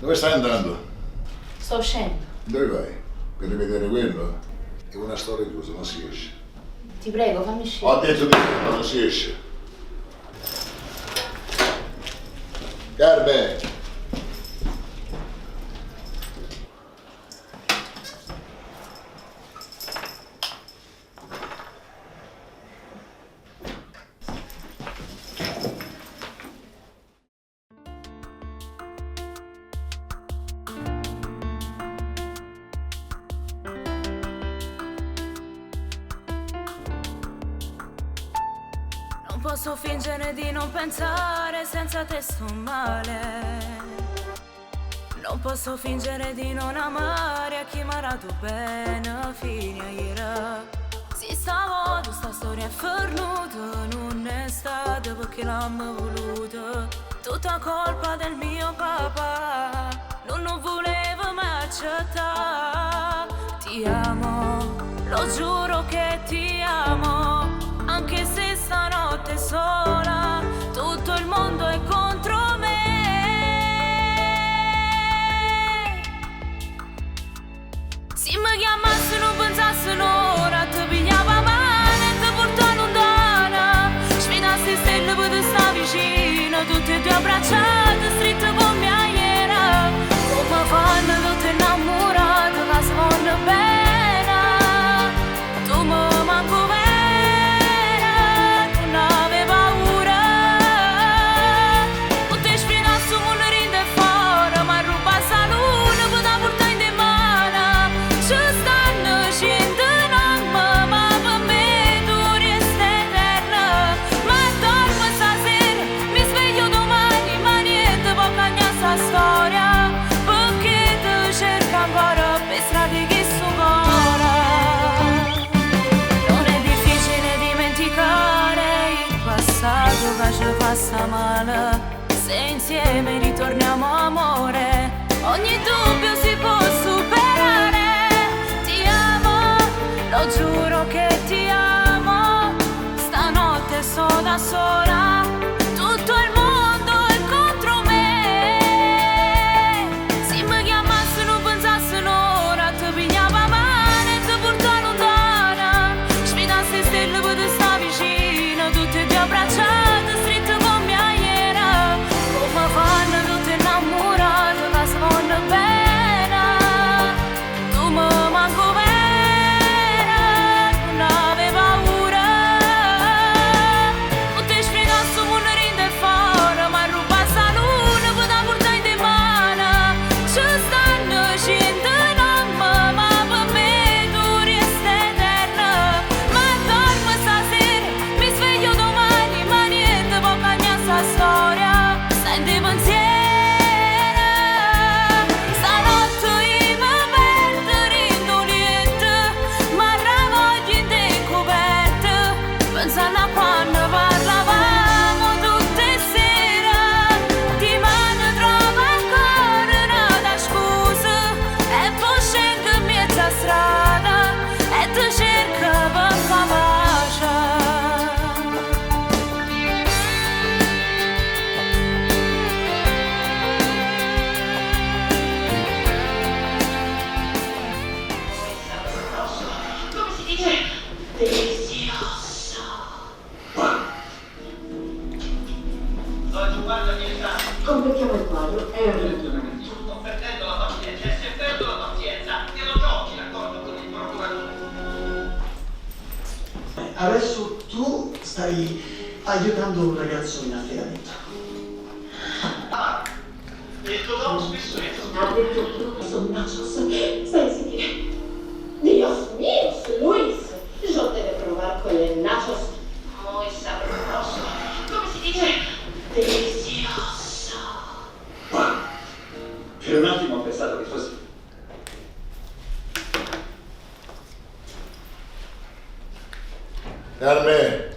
Dove stai andando? Sto uscendo. Dove vai? Per rivedere quello? È una storia chiusa, non si esce. Ti prego, fammi Ho scendere. detto di no, non si esce. Carme! Non posso fingere di non pensare, senza te sto male. Non posso fingere di non amare a chi mi ha dato bene fino a ieri. Si stavolta sta storia è fornuta, non è stata perché l'hanno voluta. Tutta colpa del mio papà, non volevo mai accettare. Ti amo, lo giuro che ti amo, anche se stanotte sola, tutto il mondo è contro me. Se mi chiamasse non pensassero ora, ti pigliava mano e ti portava lontana. Sfidassi stelle per te sta vicino, tutte e due abbracciate, strette con mia iera. Come fanno tutte innamorate che si vanno bene, tu mi manco vera, non avevo paura. Non ti sfidassi un rinde fuori, ma rubasse la luna per da portare in mano. Ci stanno scendendo, ma per me tu resti eterna. Ma dormo stasera, mi sveglio domani, ma niente può cambiare sta storia, perché ti cerco ancora per strade che sono ora. Non è difficile dimenticare il passato che ci passa male, se insieme ritorniamo amore, ogni dubbio si può superare. Ti amo, lo giuro che ti amo, stanotte sto da sola, tutto il mondo è contro me. Se mi chiamasse non pensassero ora, ti pigliava mano e ti portava lontana. Sfidassi stelle per te sta vicino, tutte e due abbracciate, strette con mia iera. Come fanno tutte innamorate che si vanno bene, tu mi manco vera, non avevo paura. Non ti sfidassi un rinde fuori, ma rubasse la luna per da portare in mano. Ci stanno scendendo, ma per me tu resti eterna. Ma dormo stasera, mi sveglio domani, ma niente può cambiare sta storia. Senti pensiero, stanotte io mi perdo rindo niente, ma ravoglio in te coperte, pensando a quando parlavamo tutte sere. Ti mando trovo ancora una scusa, e poi scendo in mezzo a strada e ti cerco per far pace. Come si dice? Delizioso. Oggi guarda che sta. Completiamo il quadro. Sto perdendo la pazienza, e se perdo la pazienza, io non giochi d'accordo con il procuratore. Adesso tu stai aiutando un ragazzo in affidamento. Ah, il tuo dono spesso è Ha detto que son nachos. Stai a sentire. Dios míos, Luis. Yo debe probar con el nachos muy sabroso. Come si dice? Delizioso. Per un attimo ho pensato che fosse. Carme!